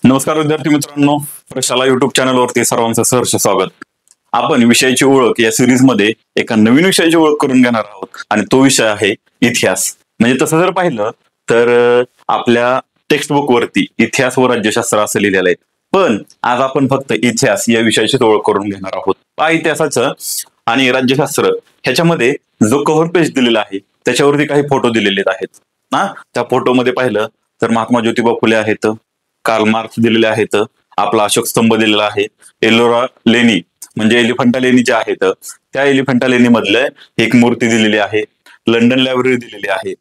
नमस्कार विद्यार्थी मित्रांनो, प्रशाला युट्यूब चॅनलवरती सर्वांचं सहर्ष स्वागत. आपण विषयाची ओळख या सिरीज मध्ये एका नवीन विषयाची ओळख करून घेणार आहोत आणि तो विषय आहे इतिहास. म्हणजे तसं जर पाहिलं तर आपल्या टेक्स्टबुक वरती इतिहास व राज्यशास्त्र असं लिहिलेलं आहे, पण आज आपण फक्त इतिहास या विषयाची ओळख करून घेणार आहोत. इतिहासाचं आणि राज्यशास्त्र ह्याच्यामध्ये जो कव्हर पेज दिलेला आहे त्याच्यावरती काही फोटो दिलेले आहेत ना. त्या फोटोमध्ये पाहिलं तर महात्मा ज्योतिबा फुले आहेत, कार्ल मार्क्स दिलेले आहेत, आपला अशोक स्तंभ दिलेला आहे, एलोरा लेणी म्हणजे एलिफंटा लेणी ज्या आहेत त्या एलिफंटा लेणी मधले एक मूर्ती दिलेली आहे, लंडन लायब्ररी दिलेली आहे,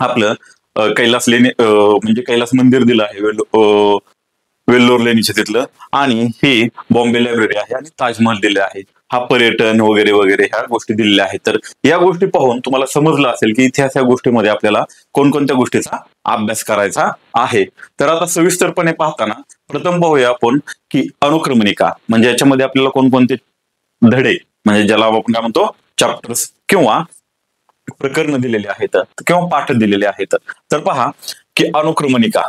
आपलं कैलास लेणी म्हणजे कैलास मंदिर दिलं आहे वेल्लोर लेणीच्या तिथलं, आणि ही बॉम्बे लायब्ररी आहे आणि ताजमहल दिले आहे. हा पर्यटन वगैरे वगैरे ह्या गोष्टी दिलेल्या आहेत. तर या गोष्टी पाहून तुम्हाला समजलं असेल की इतिहास या गोष्टीमध्ये आपल्याला कोणकोणत्या गोष्टीचा अभ्यास करायचा आहे. तर आता सविस्तरपणे पाहताना प्रथम पाहूया आपण की अनुक्रमणिका म्हणजे याच्यामध्ये आपल्याला कोणकोणते धडे म्हणजे ज्याला आपण काय म्हणतो चॅप्टर्स किंवा प्रकरण दिलेले आहेत किंवा पाठ दिलेले आहेत. तर पहा की अनुक्रमणिका,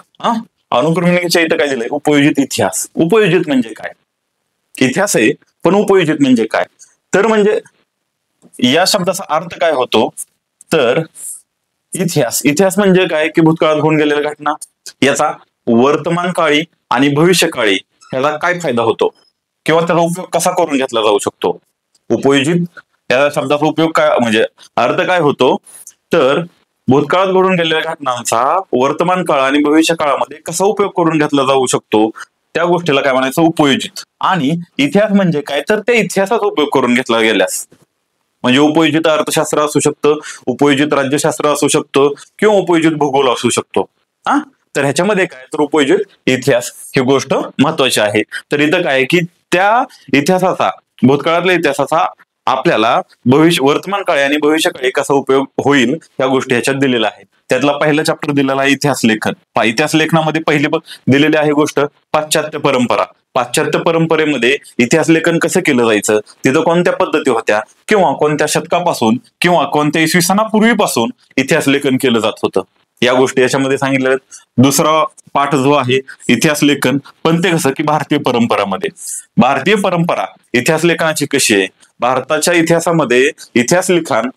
अनुक्रमणिकेच्या इथं काय दिलंय, उपयोजित इतिहास. उपयोजित म्हणजे काय, इतिहास आहे पण उपयोजित म्हणजे काय, तर म्हणजे या शब्दाचा अर्थ काय होतो, तर इतिहास म्हणजे काय की भूतकाळात होऊन गेलेल्या घटना याचा वर्तमान काळी आणि भविष्य काळी याला काय फायदा होतो किंवा त्याचा उपयोग कसा करून घेतला जाऊ शकतो. उपयोजित या शब्दाचा उपयोग काय म्हणजे अर्थ काय होतो, तर भूतकाळात घडून गेलेल्या घटनांचा वर्तमान काळ आणि भविष्य काळामध्ये कसा उपयोग करून घेतला जाऊ शकतो त्या गोष्टीला काय म्हणायचं, उपयोजित. आणि इतिहास म्हणजे काय, तर त्या इतिहासाचा उपयोग करून घेतला गेल्यास म्हणजे उपयोजित अर्थशास्त्र असू शकतं, उपयोजित राज्यशास्त्र असू शकतं किंवा उपयोजित भूगोल असू शकतो. तर ह्याच्यामध्ये काय, तर उपयोजित इतिहास ही गोष्ट महत्वाची आहे. तर इथं काय की त्या इतिहासाचा, भूतकाळातल्या इतिहासाचा आपल्याला वर्तमान काळी आणि भविष्य काळी कसा उपयोग होईल या गोष्टी ह्याच्यात दिलेल्या आहेत. त्यातला पहिला चॅप्टर दिलेला आहे इतिहास लेखन. इतिहास लेखनामध्ये पहिली दिलेली आहे गोष्ट पाश्चात्य परंपरा. पाश्चात्य परंपरेमध्ये इतिहास लेखन कसं केलं जायचं, तिथं कोणत्या पद्धती होत्या किंवा कोणत्या शतकापासून किंवा कोणत्या इसवी सणापूर्वीपासून इतिहास लेखन केलं जात होतं या गोष्टी याच्यामध्ये सांगितल्या आहेत. दुसरा पाठ जो आहे इतिहास लेखन, पण ते कसं की भारतीय परंपरामध्ये. भारतीय परंपरा इतिहास लेखनाची कशी आहे, भारताच्या इतिहासामध्ये इतिहास लिखाण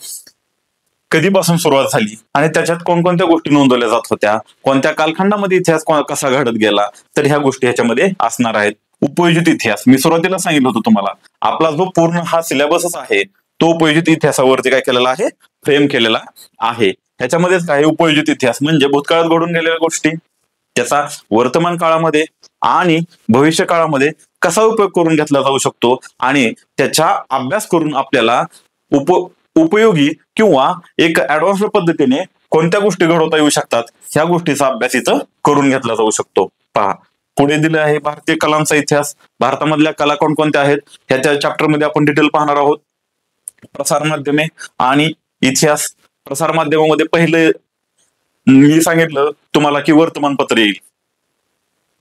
कधीपासून सुरुवात झाली आणि त्याच्यात कोणकोणत्या गोष्टी नोंदवल्या जात होत्या, कोणत्या कालखंडामध्ये इतिहास कसा घडत गेला, तर ह्या गोष्टी ह्याच्यामध्ये असणार आहेत. उपयोजित इतिहास मी सुरुवातीला सांगितलं होतं तुम्हाला, आपला जो पूर्ण हा सिलेबसच आहे तो उपयोजित इतिहासावरती काय केलेला आहे, फ्रेम केलेला आहे. ह्याच्यामध्येच काय, उपयोजित इतिहास म्हणजे भूतकाळात घडून गेलेल्या गोष्टी त्याचा वर्तमान काळामध्ये आणि भविष्य काळामध्ये कसा उपयोग करून घेतला जाऊ शकतो आणि त्याचा अभ्यास करून आपल्याला उपयोगी किंवा एक ऍडव्हान्स पद्धतीने कोणत्या गोष्टी घडवता येऊ शकतात ह्या गोष्टीचा अभ्यास इथं करून घेतला जाऊ शकतो. पहा पुढे दिले आहे भारतीय कलांचा इतिहास. भारतामधल्या कला कोणकोणत्या आहेत ह्याच्या चॅप्टर मध्ये आपण डिटेल पाहणार आहोत. प्रसार माध्यमे आणि इतिहास. प्रसार माध्यमामध्ये पहिले मी सांगितलं तुम्हाला की वर्तमानपत्र येईल,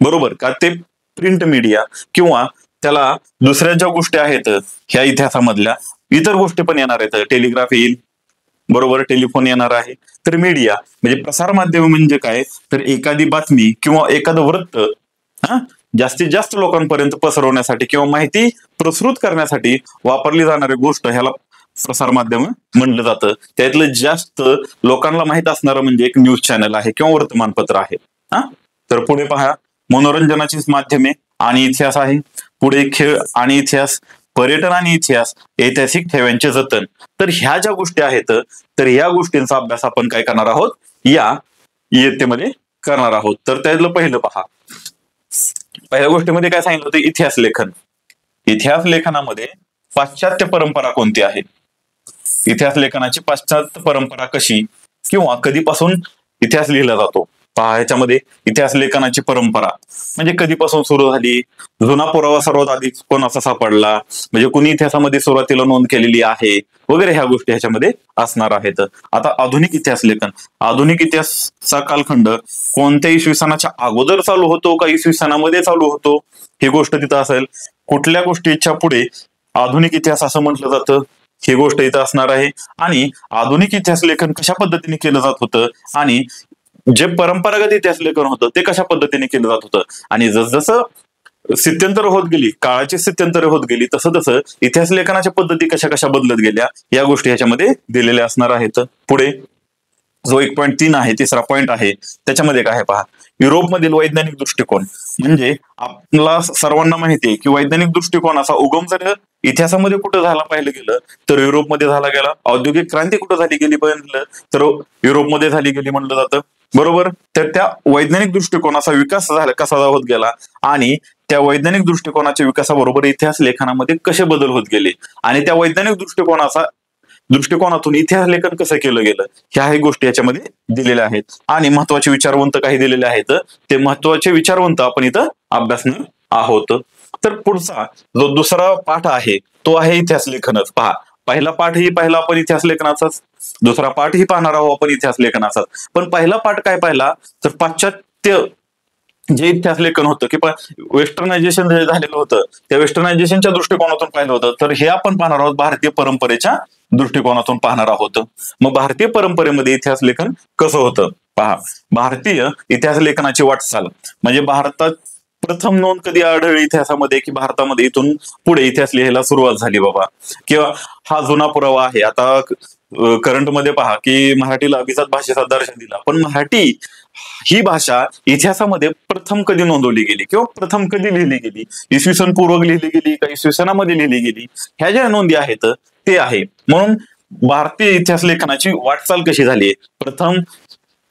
बरोबर का, ते प्रिंट मीडिया किंवा त्याला दुसऱ्या ज्या गोष्टी आहेत ह्या इतिहासामधल्या इतर गोष्टी पण येणार आहेत. टेलिग्राफ येईल, बरोबर, टेलिफोन येणार आहे. तर मीडिया म्हणजे प्रसार माध्यम म्हणजे काय, तर एखादी बातमी किंवा एखादं वृत्त जास्तीत जास्त लोकांपर्यंत पसरवण्यासाठी किंवा माहिती प्रसृत करण्यासाठी वापरली जाणारी गोष्ट ह्याला प्रसार माध्यम म्हणलं जातं. त्यातलं जास्त लोकांना माहित असणारं म्हणजे एक न्यूज चॅनल आहे किंवा वर्तमानपत्र आहे. तर पुढे पहा मनोरंजनाची माध्यमे आणि इतिहास आहे. पुढे खेळ आणि इतिहास, पर्यटन आणि इतिहास, ऐतिहासिक ठेव्यांचे जतन. तर ह्या ज्या गोष्टी आहेत तर ह्या गोष्टींचा अभ्यास आपण काय करणार आहोत या इयत्तेमध्ये करणार आहोत. तर त्यातलं पहिलं पहा, पहिल्या गोष्टीमध्ये काय सांगितलं होतं, इतिहास लेखन. इतिहास लेखनामध्ये पाश्चात्य परंपरा कोणती आहे, इतिहास लेखनाची पाश्चात्य परंपरा कशी किंवा कधीपासून इतिहास लिहिला जातो. पहा ह्याच्यामध्ये इतिहास लेखनाची परंपरा म्हणजे कधीपासून सुरू झाली, जुना पुरावा सर्वात आधी कोणाचा सापडला, म्हणजे कुणी इतिहासामध्ये सुरुवातीला नोंद केलेली आहे वगैरे ह्या गोष्टी ह्याच्यामध्ये असणार आहेत. आता आधुनिक इतिहास लेखन. आधुनिक इतिहासचा कालखंड कोणत्या इसवी सणाच्या अगोदर चालू होतो का इसवी सणामध्ये चालू होतो ही गोष्ट तिथं असेल. कुठल्या गोष्टीच्या पुढे आधुनिक इतिहास असं म्हटलं जातं ही गोष्ट इथं असणार आहे. आणि आधुनिक इतिहास लेखन कशा पद्धतीने केलं जात होतं आणि जे परंपरागत इतिहास लेखन होतं ते कशा पद्धतीने केलं जात होतं, आणि जसजसं स्थित्यंतर होत गेली, काळाची स्थित्यंतर होत गेली, तसं तसं इतिहास लेखनाच्या पद्धती कशा कशा बदलत गेल्या या गोष्टी ह्याच्यामध्ये दिलेल्या असणार आहेत. पुढे जो 1.3 आहे, तिसरा पॉइंट आहे, त्याच्यामध्ये काय आहे पहा, युरोपमधील वैज्ञानिक दृष्टिकोन. म्हणजे आपला सर्वांना माहिती आहे की वैज्ञानिक दृष्टिकोनाचा उगम जर इतिहासामध्ये कुठं झाला पाहिलं गेलं तर युरोपमध्ये झाला गेला. औद्योगिक क्रांती कुठं झाली गेली पाहिलं तर युरोपमध्ये झाली गेली म्हणलं जातं, बरोबर. तर त्या वैज्ञानिक दृष्टिकोनाचा विकास झाला कसा होत गेला, आणि त्या वैज्ञानिक दृष्टिकोनाच्या विकासाबरोबर इतिहास लेखनामध्ये कसे बदल होत गेले, आणि त्या वैज्ञानिक दृष्टिकोनातून इतिहास लेखन कसं केलं गेलं, ह्याही गोष्टी याच्यामध्ये दिलेल्या आहेत. आणि महत्वाचे विचारवंत काही दिलेले आहेत, ते महत्वाचे विचारवंत आपण इथं अभ्यासणार आहोत. तर पुढचा जो दुसरा पाठ आहे तो आहे इतिहास लेखनच. पहा, पहिला पाठही पाहिला आपण इतिहास लेखनाचाच, दुसरा पाठही पाहणार आहोत आपण इतिहास लेखनाचाच. पण पहिला पाठ काय पाहिला तर पाश्चात्य जे इतिहास लेखन होतं की वेस्टर्नायझेशन जे झालेलं होतं त्या वेस्टर्नायझेशनच्या दृष्टिकोनातून पाहिलं होतं. तर हे आपण पाहणार आहोत भारतीय परंपरेच्या दृष्टिकोनातून पाहणार आहोत. मग भारतीय परंपरेमध्ये इतिहास लेखन कसं होतं पहा. भारतीय इतिहास लेखनाची वाटचाल म्हणजे भारतात प्रथम नोंद कधी आढळली इतिहासामध्ये की भारतामध्ये इथून पुढे इतिहास लिहायला सुरुवात झाली बाबा, किंवा हा जुना पुरावा आहे. आता करंटमध्ये पहा की मराठीला अभिजात भाषेचा दर्जा दिला, पण मराठी ही भाषा इतिहासामध्ये प्रथम कधी नोंदवली गेली किंवा प्रथम कधी लिहिली गेली, इसवी सन पूर्व लिहिली गेली का इसवी सनामध्ये लिहिली गेली, ह्या ज्या नोंदी आहेत ते आहे. म्हणून भारतीय इतिहास लेखनाची वाटचाल कशी झाली, प्रथम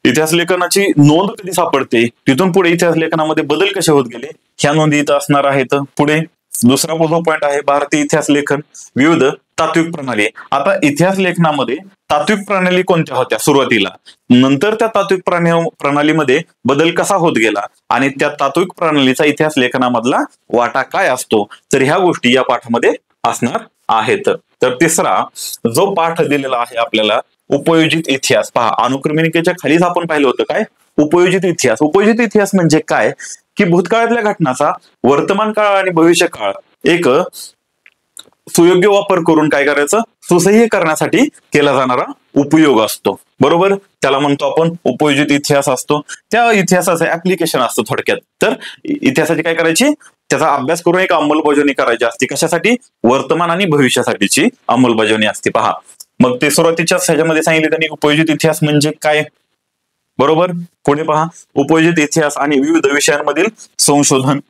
इतिहास लेखनाची नोंद कधी सापडते, तिथून पुढे इतिहास लेखनामध्ये बदल कसे होत गेले, ह्या नोंदी इथं असणार आहेत. पुढे दुसरा पॉइंट आहे भारतीय इतिहास लेखन विविध तात्विक प्रणाली. आता इतिहास लेखनामध्ये तात्विक प्रणाली कोणत्या होत्या सुरुवातीला, नंतर त्या तात्विक प्रणालीमध्ये बदल कसा होत गेला, आणि त्या तात्विक प्रणालीचा इतिहास लेखनामधला वाटा काय असतो, तर ह्या गोष्टी या पाठामध्ये असणार आहेत. तर तिसरा जो पाठ दिलेला आहे आपल्याला उपयोजित इतिहास. पहा, अनुक्रमणिकेच्या खालीच आपण पाहिलं होतं काय उपयोजित इतिहास. उपयोजित इतिहास म्हणजे काय की भूतकाळातल्या घटनाचा वर्तमान काळ आणि भविष्य काळ एक सुयोग्य वापर करून काय करायचं, सुसह्य करण्यासाठी केला जाणारा उपयोग असतो, बरोबर. त्याला म्हणतो आपण उपयोजित इतिहास असतो. त्या इतिहासाचं ऍप्लिकेशन असतं थोडक्यात. तर इतिहासाची काय करायची, त्याचा अभ्यास करून एक अंमलबजावणी करायची असते. कशासाठी, वर्तमान आणि भविष्यासाठीची अंमलबजावणी असते. पहा, मग ते सुरुवातीच्याच ह्याच्यामध्ये सांगितले त्यांनी उपयोजित इतिहास म्हणजे काय, बरोबर. पुढे पहा, उपयोजित इतिहास आणि विविध विषयांमधील संशोधन.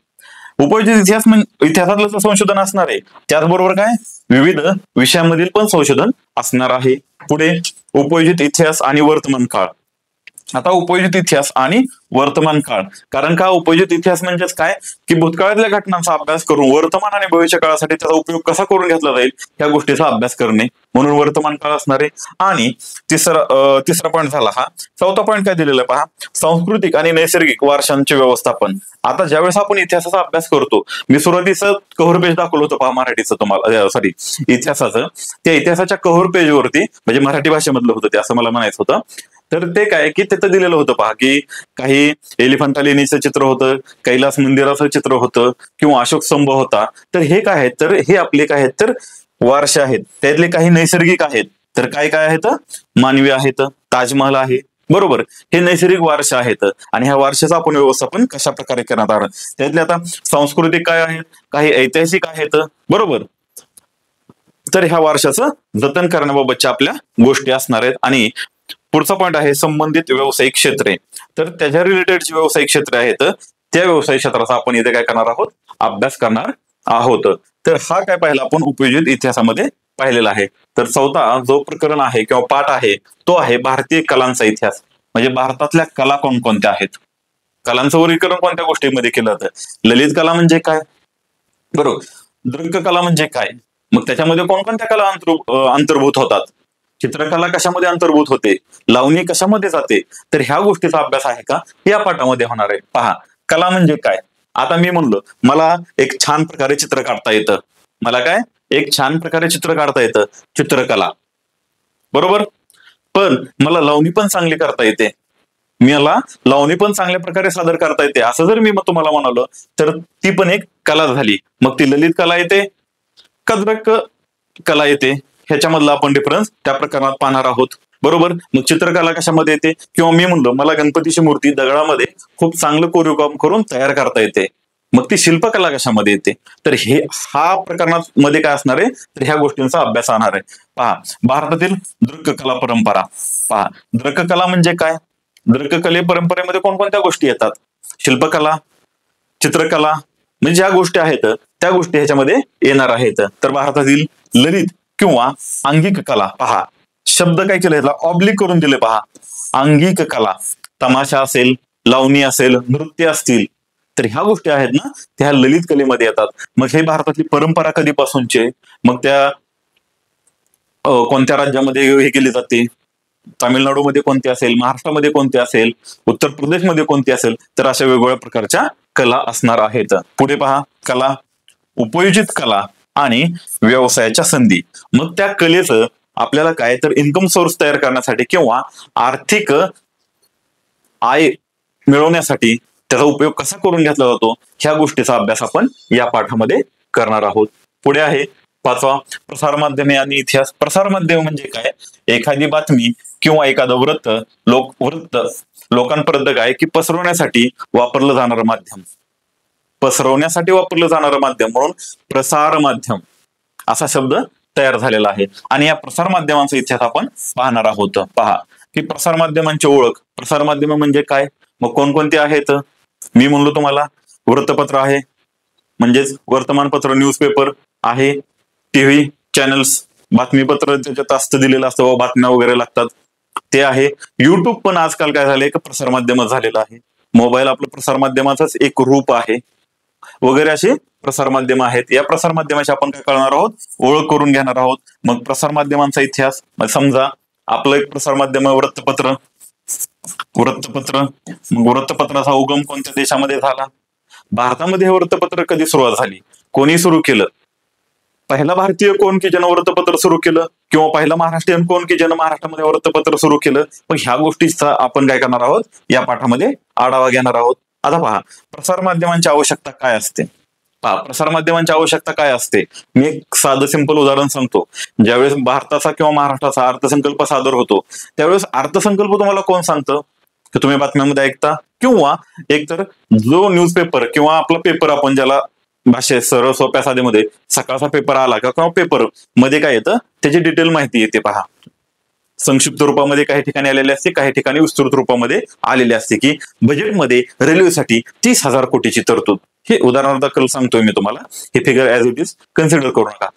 उपयोजित इतिहास म्हणजे इतिहासातलं संशोधन असणार आहे, त्याचबरोबर काय विविध विषयांमधील पण संशोधन असणार आहे. पुढे उपयोजित इतिहास आणि वर्तमान काळ. आता उपयोजित इतिहास आणि वर्तमान काळ, कारण का उपयोजित इतिहास म्हणजेच काय की भूतकाळातल्या घटनांचा अभ्यास करून वर्तमान आणि भविष्य काळासाठी त्याचा उपयोग कसा करून घेतला जाईल या गोष्टीचा अभ्यास करणे, म्हणून वर्तमान काळ असणार आहे. आणि तिसरा पॉईंट झाला हा. चौथा पॉईंट काय दिलेला पहा, सांस्कृतिक आणि नैसर्गिक वारशांचे व्यवस्थापन. आता ज्यावेळेस आपण इतिहासाचा अभ्यास करतो, मी सुरुवातीचं कव्हर पेज दाखवलं होतं पहा मराठीचं तुम्हाला, सॉरी इतिहासाचं, त्या इतिहासाच्या कव्हर पेजवरती म्हणजे मराठी भाषेमधलं होतं ते, असं मला म्हणायचं होतं. तर ते काय की तिथं दिलेलं होतं पहा की काही एलिफंटा लेणीचं चित्र होतं, कैलास मंदिराचं चित्र होतं, किंवा अशोक स्तंभ होता. तर हे काय आहेत, तर हे आपले काय आहेत तर वारसे आहेत. त्यातले काही नैसर्गिक आहेत, तर काय काय आहेत, मानवी आहेत, ताजमहल आहे, बरोबर. हे नैसर्गिक वारसे आहेत, आणि ह्या वारशाचं आपण व्यवस्थापन कशा प्रकारे करण्यात आलं. त्यातले आता सांस्कृतिक काय आहेत, काही ऐतिहासिक आहेत, बरोबर. तर ह्या वारशाचं जतन करण्याबाबतच्या आपल्या गोष्टी असणार आहेत. आणि पुढचा पॉईंट आहे संबंधित व्यावसायिक क्षेत्रे. तर त्याच्या रिलेटेड जी व्यावसायिक क्षेत्रे आहेत त्या व्यवसाय क्षेत्राचा आपण इथे काय करणार आहोत, अभ्यास करणार आहोत. तर हा काय पाहिला आपण उपयोजित इतिहासामध्ये पाहिलेला आहे. तर चौथा जो प्रकरण आहे किंवा पाठ आहे तो आहे भारतीय कलांचा इतिहास. म्हणजे भारतातल्या कला कोणकोणत्या आहेत, कलांचं वर्गीकरण कोणत्या गोष्टींमध्ये केलं जातं. ललित कला म्हणजे काय, बरोबर. दृक कला म्हणजे काय, मग त्याच्यामध्ये कोणकोणत्या कला अंतर्भूत होतात, चित्रकला कशामध्ये अंतर्भूत होते, लावणी कशामध्ये जाते. तर ह्या गोष्टीचा अभ्यास आहे का या पाठामध्ये होणार आहे. पहा, कला म्हणजे काय. आता मी म्हणलो मला एक छान प्रकारे चित्र काढता येतं, मला काय एक छान प्रकारे चित्र काढता येतं, चित्रकला, बरोबर. पण मला लावणी पण चांगली करता येते, मला लावणी पण चांगल्या प्रकारे सादर करता येते, असं जर मी तुम्हाला म्हणालो तर ती पण एक कला झाली. मग ती ललित कला येते का दृक कला येते, ह्याच्यामधला आपण डिफरन्स त्या प्रकरणात पाहणार आहोत. बरोबर. मग चित्रकला कशामध्ये येते? किंवा मी म्हणलो मला गणपतीची मूर्ती दगडामध्ये खूप चांगलं कोरीव काम करून तयार करता येते, मग ती शिल्पकला कशामध्ये येते? तर हा प्रकरणामध्ये काय असणार आहे? तर ह्या गोष्टींचा अभ्यास होणार आहे. पहा, भारतातील दृक्कला परंपरा. पहा, दृक्कला म्हणजे काय? दृक्कले परंपरेमध्ये कोणकोणत्या गोष्टी येतात? शिल्पकला, चित्रकला, म्हणजे ज्या गोष्टी आहेत त्या गोष्टी ह्याच्यामध्ये येणार आहेत. तर भारतातील ललित किंवा अंगिक कला, पहा शब्द काय केलं, ऑब्लिक करून दिले. पहा, अंगिक कला, तमाशा असेल, लावणी असेल, नृत्य असतील, तर ह्या गोष्टी आहेत ना, त्या ललित कलेमध्ये येतात. मग हे भारतातली परंपरा कधीपासूनचे, मग त्या कोणत्या राज्यामध्ये हे केली जाते, तामिळनाडूमध्ये कोणती असेल, महाराष्ट्रामध्ये कोणती असेल, उत्तर प्रदेशमध्ये कोणती असेल, तर अशा वेगवेगळ्या प्रकारच्या कला असणार आहेत. पुढे पहा, कला, उपयोजित कला आणि व्यवसायाच्या संधी. मग त्या कलेचं आपल्याला काय तर इन्कम सोर्स तयार करण्यासाठी किंवा आर्थिक आय मिळवण्यासाठी त्याचा उपयोग कसा करून घेतला जातो, ह्या गोष्टीचा अभ्यास आपण या पाठामध्ये करणार आहोत. पुढे आहे 5वा, प्रसारमाध्यमे आणि इतिहास. प्रसारमाध्यम म्हणजे काय? एखादी बातमी किंवा एखादं वृत्त लोकांपर्यंत काय की पसरवण्यासाठी वापरलं जाणारं माध्यम, पसरवण्यासाठी वापरलं जाणारं माध्यम म्हणून प्रसार माध्यम असा शब्द तयार झालेला आहे. आणि या प्रसार माध्यमांचा इतिहास आपण पाहणार आहोत. पहा की प्रसार माध्यमांची ओळख. प्रसार माध्यम म्हणजे काय, मग कोणकोणते आहेत? मी म्हणलो तुम्हाला, वृत्तपत्र आहे, म्हणजेच वर्तमानपत्र, न्यूजपेपर आहे, टीव्ही चॅनल्स, बातमीपत्र त्याच्यात असतं दिलेलं असतं, बातम्या वगैरे लागतात, ते आहे. युट्यूब पण आजकाल काय झालंय, प्रसार माध्यमच झालेलं आहे. मोबाईल आपलं प्रसार माध्यमाचंच एक रूप आहे, वगैरे असे प्रसार माध्यम आहेत. या प्रसार माध्यमाची आपण काय करणार आहोत, ओळख करून घेणार आहोत. मग प्रसार माध्यमांचा इतिहास, समजा आपलं एक प्रसार माध्यम वृत्तपत्र. मग वृत्तपत्राचा उगम कोणत्या देशामध्ये झाला? भारतामध्ये हे वृत्तपत्र कधी सुरुवात झाली, कोणी सुरू केलं? पहिला भारतीय कोण की ज्यानं वृत्तपत्र सुरू केलं, किंवा पहिला महाराष्ट्रीयन कोण की ज्यानं महाराष्ट्रामध्ये वृत्तपत्र सुरू केलं? पण ह्या गोष्टीचा आपण काय करणार आहोत, या पाठामध्ये आढावा घेणार आहोत. आता पहा, प्रसार माध्यमांची आवश्यकता काय असते. पहा, प्रसार माध्यमांची आवश्यकता काय असते, मी एक साधं सिंपल उदाहरण सांगतो. ज्यावेळेस भारताचा किंवा महाराष्ट्राचा अर्थसंकल्प सादर होतो, त्यावेळेस अर्थसंकल्प तुम्हाला कोण सांगतं, की तुम्ही बातम्यामध्ये ऐकता, किंवा एकतर जो न्यूजपेपर किंवा आपला पेपर, आपण ज्याला भाषेत सरळ सोप्या साधेमध्ये सकाळचा पेपर आला का, किंवा पेपर मध्ये काय येतं त्याची डिटेल माहिती येते. पहा, संक्षिप्त रूपामध्ये काही ठिकाणी आलेले असते, काही ठिकाणी विस्तृत रूपामध्ये आलेले असते, की बजेटमध्ये रेल्वेसाठी 30,000 कोटीची तरतूद. हे उदाहरणार्थ सांगतोय मी तुम्हाला, हे figure as it is consider करू नका.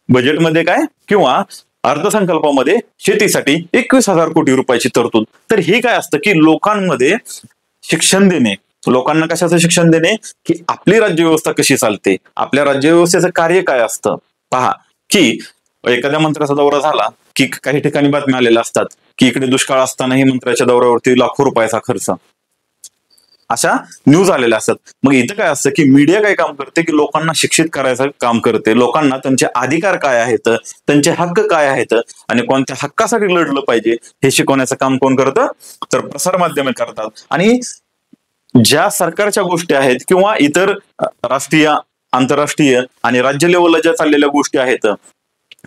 बजेटमध्ये काय, किंवा अर्थसंकल्पामध्ये शेतीसाठी 21,000 कोटी रुपयाची तरतूद. तर हे काय असतं, की लोकांमध्ये शिक्षण देणे, लोकांना कशाचं शिक्षण देणे, की आपली राज्यव्यवस्था कशी चालते, आपल्या राज्यव्यवस्थेचं कार्य काय असतं. पहा की एखाद्या मंत्र्याचा दौरा झाला की काही ठिकाणी बातम्या आलेल्या असतात, की इकडे दुष्काळ असतानाही मंत्र्याच्या दौऱ्यावरती लाखो रुपयाचा खर्च, अशा न्यूज आलेल्या असतात. मग इथं काय असतं, की मीडिया काय काम करते, की लोकांना शिक्षित करायचं काम करते, लोकांना त्यांचे अधिकार काय आहेत, त्यांचे हक्क काय आहेत, आणि कोणत्या हक्कासाठी लढलं पाहिजे हे शिकवण्याचं काम कोण करतं, तर प्रसार माध्यमे करतात. आणि ज्या सरकारच्या गोष्टी आहेत, किंवा इतर राष्ट्रीय, आंतरराष्ट्रीय आणि राज्य लेवलला ज्या चाललेल्या गोष्टी आहेत,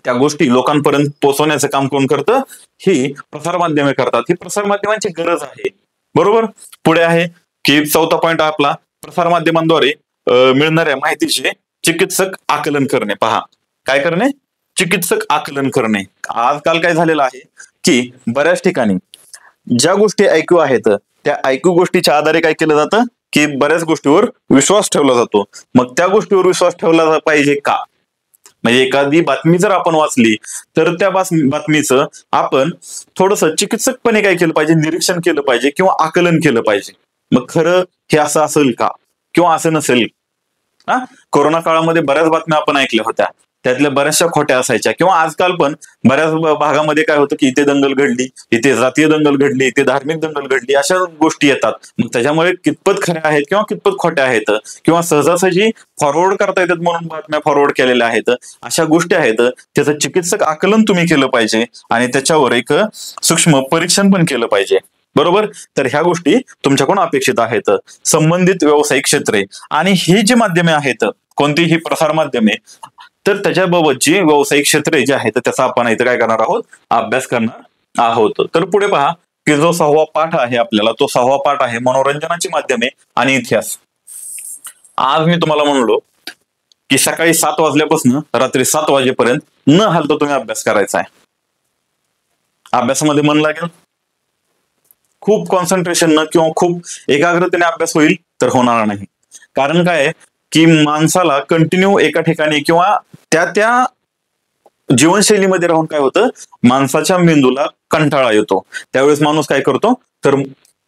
त्या गोष्टी लोकांपर्यंत पोहोचवण्याचं काम कोण करतं, ही प्रसार माध्यमे करतात. ही प्रसार माध्यमांची गरज आहे. बरोबर. पुढे आहे की 4था पॉईंट आपला, प्रसार माध्यमांद्वारे मिळणाऱ्या माहितीचे चिकित्सक आकलन करणे. पहा, काय करणे, चिकित्सक आकलन करणे. आजकाल काय झालेलं आहे, की बऱ्याच ठिकाणी ज्या गोष्टी ऐकू आहेत, त्या ऐकू गोष्टीच्या आधारे काय केलं जातं, की बऱ्याच गोष्टीवर विश्वास ठेवला जातो. मग त्या गोष्टीवर विश्वास ठेवला पाहिजे का, म्हणजे एखादी बातमी जर आपण वाचली तर त्या बातमीचं आपण थोडस चिकित्सकपणे काय केलं पाहिजे, निरीक्षण केलं पाहिजे किंवा आकलन केलं पाहिजे. मग खरं हे असं असेल का, किंवा असं नसेल. कोरोना काळामध्ये बऱ्याच बातम्या आपण ऐकल्या होत्या, त्यातल्या बऱ्याचशा खोट्या असायच्या, किंवा आजकाल पण बऱ्याच भागामध्ये काय होतं, की इथे दंगल घडली, इथे जातीय दंगल घडली, इथे धार्मिक दंगल घडली, अशा गोष्टी येतात. मग त्याच्यामुळे कितपत खऱ्या आहेत किंवा कितपत खोट्या आहेत, किंवा सहजासहजी फॉरवर्ड करता येतात म्हणून बातम्या फॉरवर्ड केलेल्या आहेत, अशा गोष्टी आहेत. त्याचं चिकित्सक आकलन तुम्ही केलं पाहिजे, आणि त्याच्यावर एक सूक्ष्म परीक्षण पण केलं पाहिजे. बरोबर. तर ह्या गोष्टी तुमच्याकडून अपेक्षित आहेत. संबंधित व्यावसायिक क्षेत्रे आणि ही जी माध्यमे आहेत, कोणतीही प्रसार माध्यमे, तर त्याच्याबाबतची व्यावसायिक क्षेत्रे जी आहेत त्याचा आपण इथे काय करणार आहोत, अभ्यास करणार आहोत. तर पुढे पहा की जो 6वा पाठ आहे आपल्याला, तो 6वा पाठ आहे मनोरंजनाची माध्यमे आणि इतिहास. आज मी तुम्हाला म्हणलो की सकाळी 7 वाजल्यापासून रात्री 7 वाजेपर्यंत न हालता तुम्ही अभ्यास करायचा आहे. अभ्यासामध्ये मन लागेल, खूप कॉन्सन्ट्रेशन न किंवा खूप एकाग्रतेने अभ्यास होईल तर होणार नाही. कारण काय की माणसाला कंटिन्यू एका ठिकाणी किंवा त्या जीवनशैलीमध्ये राहून काय होतं, माणसाच्या मेंदूला कंटाळा येतो. त्यावेळेस माणूस काय करतो, तर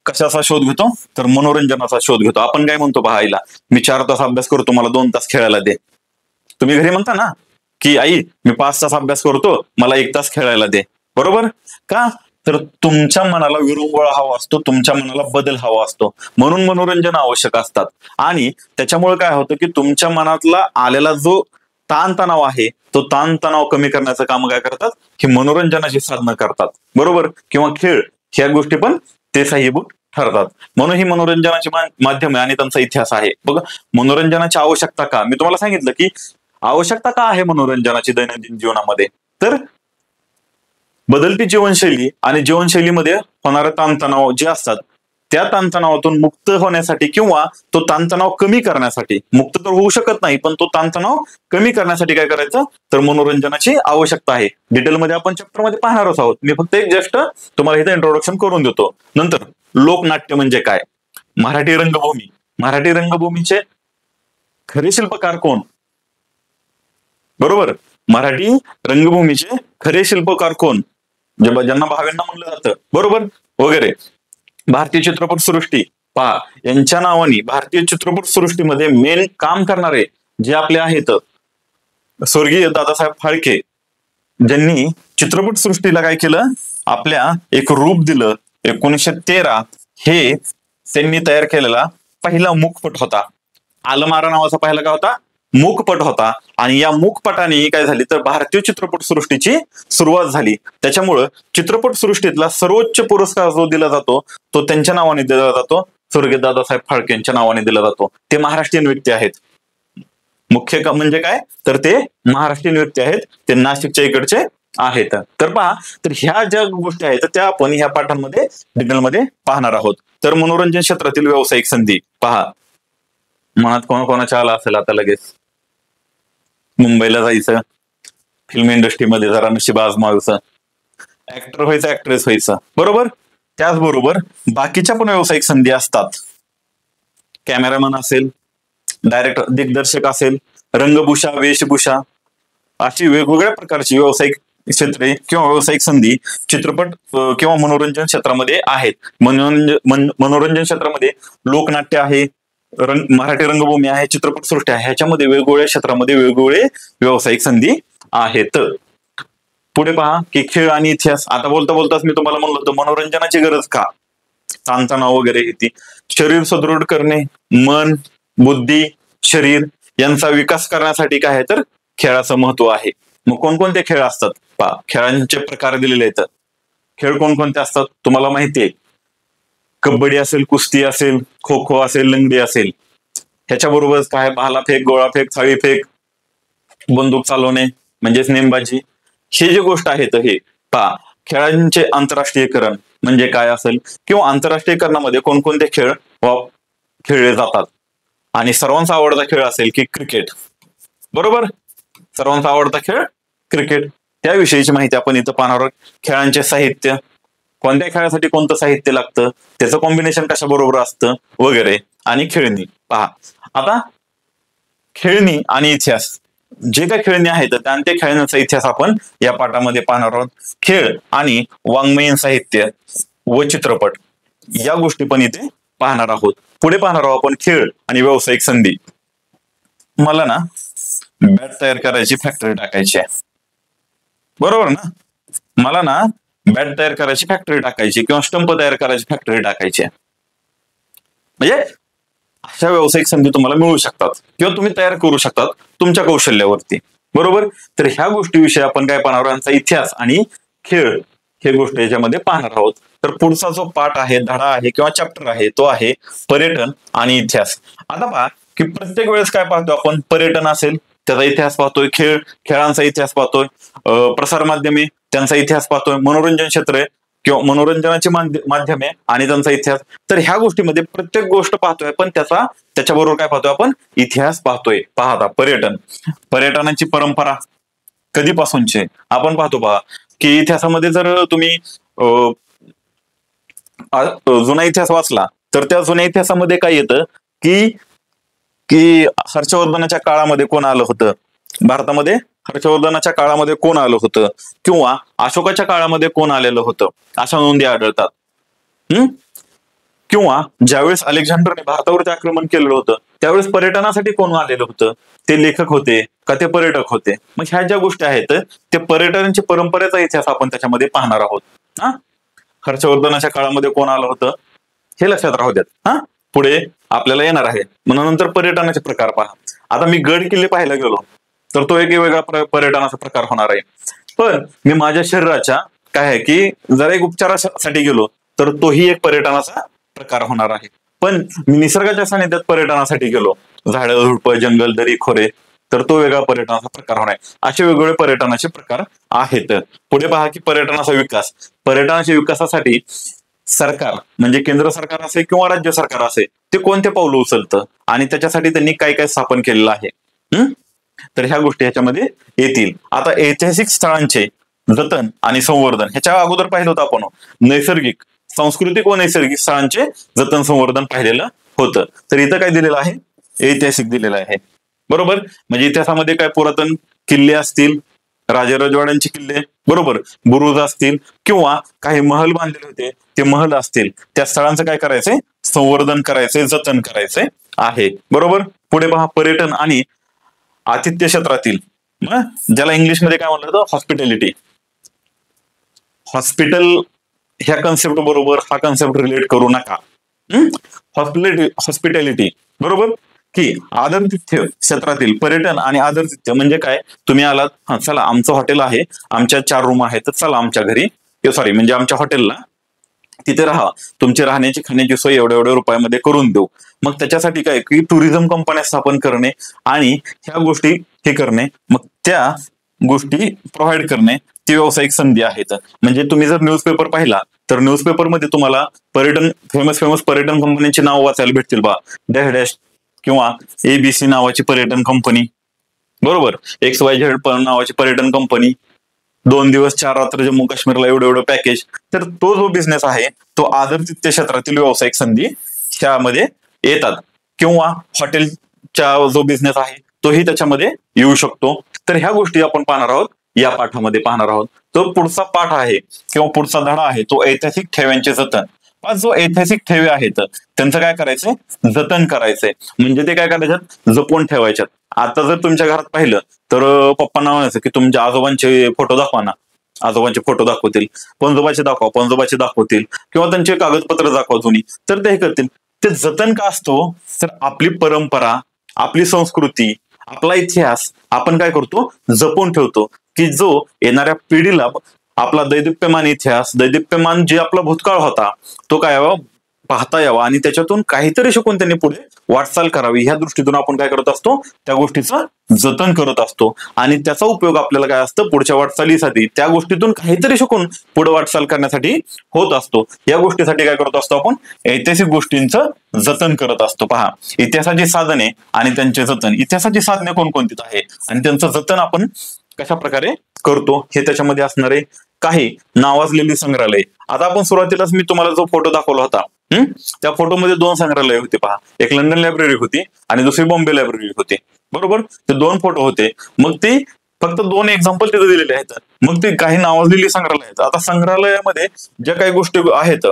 कशाचा शोध घेतो, तर मनोरंजनाचा शोध घेतो. आपण काय म्हणतो पहा, आईला मी 4 तास अभ्यास करतो, मला 2 तास खेळायला दे. तुम्ही घरी म्हणता ना की आई मी 5 तास अभ्यास करतो, मला 1 तास खेळायला दे. बरोबर का? तर तुमच्या मनाला विरंगुळा हवा असतो, तुमच्या मनाला बदल हवा असतो, म्हणून मनोरंजन आवश्यक असतात. आणि त्याच्यामुळे काय होतं की तुमच्या मनातला आलेला जो ताणतणाव आहे, तो ताणतणाव कमी करण्याचं काम काय करतात, ही मनोरंजनाची साधनं करतात. बरोबर, किंवा खेळ, ह्या गोष्टी पण ते साह्यभूत ठरतात. म्हणून ही मनोरंजनाची माध्यमे आणि त्यांचा इतिहास आहे. बघा, मनोरंजनाची आवश्यकता का, मी तुम्हाला सांगितलं की आवश्यकता का आहे मनोरंजनाची दैनंदिन जीवनामध्ये. तर बदलती जीवनशैली आणि जीवनशैलीमध्ये होणारे ताणतणाव जे असतात, त्या ताणतणावातून मुक्त होण्यासाठी किंवा तो ताणतणाव कमी करण्यासाठी, मुक्त तर होऊ शकत नाही पण तो ताणतणाव कमी करण्यासाठी काय करायचं, तर मनोरंजनाची आवश्यकता आहे. डिटेलमध्ये आपण चॅप्टरमध्ये पाहणारच आहोत. मी फक्त एक जस्ट तुम्हाला इथे इंट्रोडक्शन करून देतो. नंतर लोकनाट्य म्हणजे काय, मराठी रंगभूमी, मराठी रंगभूमीचे खरे शिल्पकार कोण. बरोबर, मराठी रंगभूमीचे खरे शिल्पकार कोण, ज्यांना भावेंना म्हणलं जातं. बरोबर, वगैरे. भारतीय चित्रपट सृष्टी पहा, यांच्या नावाने भारतीय चित्रपट सृष्टीमध्ये मेन काम करणारे जे आपले आहेत, स्वर्गीय दादासाहेब फाळके, ज्यांनी चित्रपट सृष्टीला काय केलं, आपल्या एक रूप दिलं. 1913 हे त्यांनी तयार केलेला पहिला मूकपट होता. आलमारा नावाचा पहिला काय होता, मूकपट होता. आणि या मूकपटाने काय झाली, तर भारतीय चित्रपट सृष्टीची सुरुवात झाली. त्याच्यामुळं चित्रपट सृष्टीतला सर्वोच्च पुरस्कार जो दिला जातो, तो त्यांच्या नावाने दिला जातो, स्वर्गीय दादासाहेब फाळके यांच्या नावाने दिला जातो. ते महाराष्ट्रीयन व्यक्ती आहेत. मुख्य म्हणजे काय, तर ते महाराष्ट्रीयन व्यक्ती आहेत, ते नाशिकच्या इकडचे आहेत. तर पहा, तर ह्या ज्या गोष्टी आहेत त्या आपण ह्या पाठांमध्ये डिटेलमध्ये पाहणार आहोत. तर मनोरंजन क्षेत्रातील व्यावसायिक संधी पहा, मनात कोणाकोणाच्या आला असेल आता लगेच, मुंबईला जायचं, फिल्म इंडस्ट्रीमध्ये जरा नशीब आजमावायचं, ऍक्टर व्हायचं, ऍक्ट्रेस व्हायचं. बरोबर, त्याचबरोबर बाकीच्या पण व्यावसायिक संधी असतात. कॅमेरामन असेल, डायरेक्टर दिग्दर्शक असेल, रंगभूषा, वेशभूषा, अशी वेगवेगळ्या प्रकारची व्यावसायिक क्षेत्रे किंवा व्यावसायिक संधी चित्रपट किंवा मनोरंजन क्षेत्रामध्ये आहेत. मनोरंजन क्षेत्रामध्ये लोकनाट्य आहे, मराठी रंगभूमी आहे, चित्रपट सृष्टी आहे, ह्याच्यामध्ये वेगवेगळ्या क्षेत्रामध्ये वेगवेगळे व्यावसायिक संधी आहेत. पुढे पहा की खेळ आणि इतिहास. आता बोलता बोलताच मी तुम्हाला म्हणलं होतं मनोरंजनाची गरज का, ताणतणाव वगैरे येते. शरीर सुदृढ करणे, मन, बुद्धी, शरीर यांचा विकास करण्यासाठी काय आहे, तर खेळाचं महत्व आहे. मग कोणकोणते खेळ असतात पहा, खेळांचे प्रकार दिलेले आहेत. खेळ कोणकोणते असतात तुम्हाला माहिती आहे, कबड्डी असेल, कुस्ती असेल, खो खो असेल, लंगडी असेल. ह्याच्याबरोबरच काय, भालाफेक, गोळाफेक, थाळीफेक, बंदूक चालवणे म्हणजेच नेमबाजी, हे जे गोष्ट आहेत हे पहा. खेळांचे आंतरराष्ट्रीयकरण म्हणजे काय असेल, किंवा आंतरराष्ट्रीयकरणामध्ये कोणकोणते खेळ खेळले जातात. आणि सर्वांचा आवडता खेळ असेल की क्रिकेट. बरोबर, सर्वांचा आवडता खेळ क्रिकेट, त्याविषयीची माहिती आपण इथं पाहणार आहोत. खेळांचे साहित्य, कोणत्या खेळासाठी कोणतं साहित्य लागतं, त्याचं कॉम्बिनेशन कशा बरोबर असतं वगैरे. आणि खेळणी पहा. आता खेळणी आणि इतिहास, जे काही खेळणी आहेत त्या खेळण्याचा इतिहास आपण या पाठामध्ये पाहणार आहोत. खेळ आणि वाङ्मयीन साहित्य व चित्रपट या गोष्टी पण इथे पाहणार आहोत. पुढे पाहणार आहोत आपण खेळ आणि व्यावसायिक संधी. मला ना बॅट तयार करायची फॅक्टरी टाकायची आहे. बरोबर ना, मला ना बॅट तयार करायची फॅक्टरी टाकायची किंवा स्टंप तयार करायची फॅक्टरी टाकायची आहे. म्हणजे अशा व्यावसायिक संधी तुम्हाला मिळू शकतात किंवा तुम्ही तयार करू शकतात तुमच्या कौशल्यावरती. बरोबर, तर ह्या गोष्टीविषयी आपण काय पाहणार आहोत, यांचा इतिहास आणि खेळ हे गोष्ट याच्यामध्ये पाहणार आहोत. तर पुढचा जो पाठ आहे, धडा आहे किंवा चॅप्टर आहे, तो आहे पर्यटन आणि इतिहास. आता पहा की प्रत्येक वेळेस काय पाहतो आपण, पर्यटन असेल त्याचा इतिहास पाहतोय, खेळांचा इतिहास पाहतोय, प्रसार माध्यमे त्यांचा इतिहास पाहतोय, मनोरंजन क्षेत्र आहे किंवा मनोरंजनाची माध्यमे आणि त्यांचा इतिहास. तर ह्या गोष्टीमध्ये प्रत्येक गोष्ट पाहतोय, पण त्याच्याबरोबर काय पाहतोय आपण, इतिहास पाहतोय. पाहता पर्यटनाची परंपरा कधीपासूनची आपण पाहतो पहा, की इतिहासामध्ये जर तुम्ही जुना इतिहास वाचला तर त्या जुन्या इतिहासामध्ये काय येतं की की हर्षवर्धनाच्या काळामध्ये कोण आलं होतं भारतामध्ये, हर्षवर्धनाच्या काळामध्ये कोण आलं होतं किंवा अशोकाच्या काळामध्ये कोण आलेलं होतं, अशा नोंदी आढळतात. किंवा ज्यावेळेस अलेक्झांडरने भारतावरती आक्रमण केलेलं होतं त्यावेळेस पर्यटनासाठी कोण आलेलं होतं, ते लेखक होते का ते पर्यटक होते. मग ह्या ज्या गोष्टी आहेत ते पर्यटनाची परंपरेचा इतिहास आपण त्याच्यामध्ये पाहणार आहोत. हर्षवर्धनाच्या काळामध्ये कोण आलं होतं हे लक्षात राहू द्यात. पुढे आपल्याला येणार आहे. मग नंतर पर्यटनाचे प्रकार पहा. आता मी गड किल्ले पाहायला गेलो तर तो एक वेगळा पर्यटनाचा प्रकार होणार आहे. पण मी माझ्या शरीराच्या काय आहे की जरा एक उपचारासाठी गेलो तर तोही एक पर्यटनाचा प्रकार होणार आहे. पण मी निसर्गाच्या सानिध्यात पर्यटनासाठी गेलो, झाडं झुडपं जंगल दरी खोरे, तर तो वेगळा पर्यटनाचा प्रकार होणार आहे. असे वेगवेगळे पर्यटनाचे प्रकार आहेत. पुढे पहा की पर्यटनाचा विकास. पर्यटनाच्या विकासासाठी सरकार म्हणजे केंद्र सरकार असे किंवा राज्य सरकार असे ते कोणते पावलं उचलतं आणि त्याच्यासाठी त्यांनी काय काय स्थापन केलेलं आहे, तर ह्या गोष्टी ह्याच्यामध्ये येतील. आता ऐतिहासिक स्थळांचे जतन आणि संवर्धन ह्याच्या अगोदर पाहिलं होतं आपण. नैसर्गिक सांस्कृतिक व नैसर्गिक स्थळांचे जतन संवर्धन पाहिलेलं होतं. तर इथं काय दिलेलं आहे, ऐतिहासिक दिलेलं आहे. बरोबर, म्हणजे इतिहासामध्ये काय पुरातन किल्ले असतील, राजवाड्यांचे किल्ले, बरोबर, बुरुज असतील किंवा काही महल बांधलेले होते ते महल असतील, त्या स्थळांचं काय करायचंय, संवर्धन करायचंय, जतन करायचंय आहे. बरोबर. पुढे पहा पर्यटन आणि आतिथ्य क्षेत्रातील, ज्याला इंग्लिशमध्ये काय म्हणलं जातं, हॉस्पिटॅलिटी. हॉस्पिटल ह्या कन्सेप्ट बरोबर हा कन्सेप्ट रिलेट करू नका. हॉस्पिटॅलिटी बरोबर की आदरातिथ्य क्षेत्रातील पर्यटन आणि आदरातिथ्य म्हणजे काय, तुम्ही आलात, चला आमचं हॉटेल आहे, आमच्या 4 रूम आहेत, तर चला आमच्या घरी, सॉरी म्हणजे आमच्या हॉटेलला तिथे राहा, तुमची राहण्याची खाण्याची सोय एवढ्या रुपयामध्ये करून देऊ. मग त्याच्यासाठी काय की टुरिझम कंपन्या स्थापन करणे आणि ह्या गोष्टी हे करणे, मग त्या गोष्टी प्रोव्हाइड करणे, ती व्यावसायिक संधी आहेत. म्हणजे तुम्ही जर न्यूजपेपर पाहिला तर न्यूजपेपरमध्ये तुम्हाला फेमस पर्यटन कंपन्यांची नाव वाचायला भेटतील बा. डॅश डॅश किंवा ABC नावाची पर्यटन कंपनी, बरोबर, XYZ नावाची पर्यटन कंपनी, 2 दिवस 4 रात्र जम्मू काश्मीरला एवढं पॅकेज. तर तो जो बिझनेस आहे तो आदरातिथ्य क्षेत्रातील व्यावसायिक संधी त्यामध्ये येतात. किंवा हॉटेलचा जो बिझनेस आहे तोही त्याच्यामध्ये येऊ शकतो. तर ह्या गोष्टी आपण पाहणार आहोत, या पाठामध्ये पाहणार आहोत. तो पुढचा पाठ आहे किंवा पुढचा धडा आहे तो ऐतिहासिक ठेव्यांचे जतन. जो ऐतिहासिक ठेवे आहेत त्यांचं काय करायचंय, जतन करायचंय. म्हणजे ते काय करायच्यात, जपून ठेवायच्यात. आता जर तुमच्या घरात पाहिलं तर पप्पांना म्हणायचं की तुमच्या आजोबांचे फोटो दाखवा ना, आजोबांचे फोटो दाखवतील, पणजोबाचे दाखवतील किंवा त्यांचे कागदपत्र दाखवा जुनी, तर ते हे करतील. ते जतन का असतो, तर आपली परंपरा, आपली संस्कृती, आपला इतिहास आपण काय करतो, जपून ठेवतो, की जो येणाऱ्या पिढीला आपला दैदिप्यमान इतिहास, दैदिप्यमान जे आपला भूतकाळ होता तो काय पाहता यावा आणि त्याच्यातून काहीतरी शिकून त्यांनी पुढे वाटचाल करावी, ह्या दृष्टीतून आपण काय करत असतो, त्या गोष्टीचं जतन करत असतो. आणि त्याचा उपयोग आपल्याला काय असतं, पुढच्या वाटचालीसाठी, त्या गोष्टीतून काहीतरी शिकून पुढे वाटचाल करण्यासाठी होत असतो. या गोष्टीसाठी काय करत असतो आपण, ऐतिहासिक गोष्टींचं जतन करत असतो. पहा, इतिहासाची साधने आणि त्यांचे जतन. इतिहासाची साधने कोणकोणती आहे आणि त्यांचं जतन आपण कशा प्रकारे करतो हे त्याच्यामध्ये असणारे काही नावाजलेली संग्रहालय. आता आपण सुरुवातीलाच मी तुम्हाला जो फोटो दाखवला होता, त्या फोटोमध्ये 2 संग्रहालय होते पहा. एक लंडन लायब्ररी होती आणि दुसरी बॉम्बे लायब्ररी होती. बरोबर, ते 2 फोटो होते. मग ते फक्त 2 एक्झाम्पल तिथे दिलेले आहेत. मग ते काही नावाजलेली संग्रहालय आहेत. आता संग्रहालयामध्ये ज्या काही गोष्टी आहेत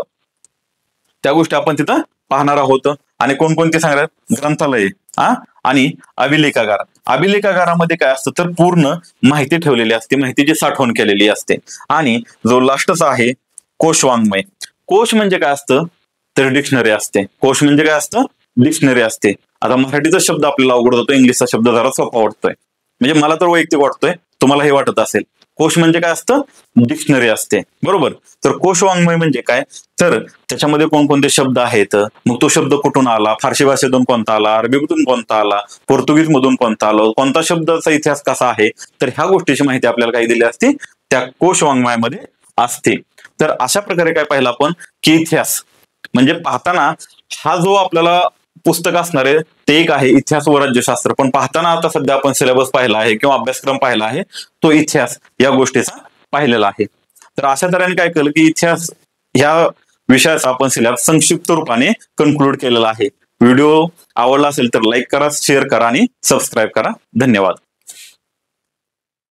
त्या गोष्टी आपण तिथं पाहणार आहोत. आणि कोणकोणते संग्रहालय, ग्रंथालय आणि अभिलेखागार. अभिलेखागारामध्ये काय असतं, तर पूर्ण माहिती ठेवलेली असते, माहितीची साठवण केलेली असते. आणि जो लास्टचा आहे कोशवाङ्मय. कोश म्हणजे काय असतं, तर डिक्शनरी असते. कोश म्हणजे काय असतं, डिक्शनरी असते. आता मराठीचा शब्द आपल्याला अवघड होतो, इंग्लिशचा शब्द जरा सोपा वाटतोय, म्हणजे मला तर वैयक्तिक वाटतोय, तुम्हाला हे वाटत असेल. कोश म्हणजे काय असतं? डिक्शनरी असते, बरोबर. तर कोश वाङ्मय म्हणजे काय? तर त्याच्यामध्ये कोणकोणते शब्द आहेत, मग तो शब्द कुठून आला, फारसी भाषेतून कोणता आला, अरबीतून कोणता आला, पोर्तुगीज मधून कोणता आला, कोणता शब्दाचा इतिहास कसा आहे, तर ह्या गोष्टीची माहिती आपल्याला काही दिली असते त्या कोश वाङ्मयामध्ये असते. तर अशा प्रकारे काय पाहिलं आपण की इतिहास म्हणजे पाहताना हा जो आपल्याला पुस्तक असणार आहे ते एक आहे इतिहास व राज्यशास्त्र, पण पाहताना आता सध्या आपण सिलेबस पाहिला आहे किंवा अभ्यासक्रम पाहिला आहे तो इतिहास या गोष्टीचा पाहिलेला आहे. तर अशा तऱ्हेने काय केलं की इतिहास ह्या विषयाचा आपण सिलेबस संक्षिप्त रूपाने कन्क्लूड केलेला आहे. व्हिडिओ आवडला असेल तर लाईक करा, शेअर करा आणि सबस्क्राईब करा. धन्यवाद.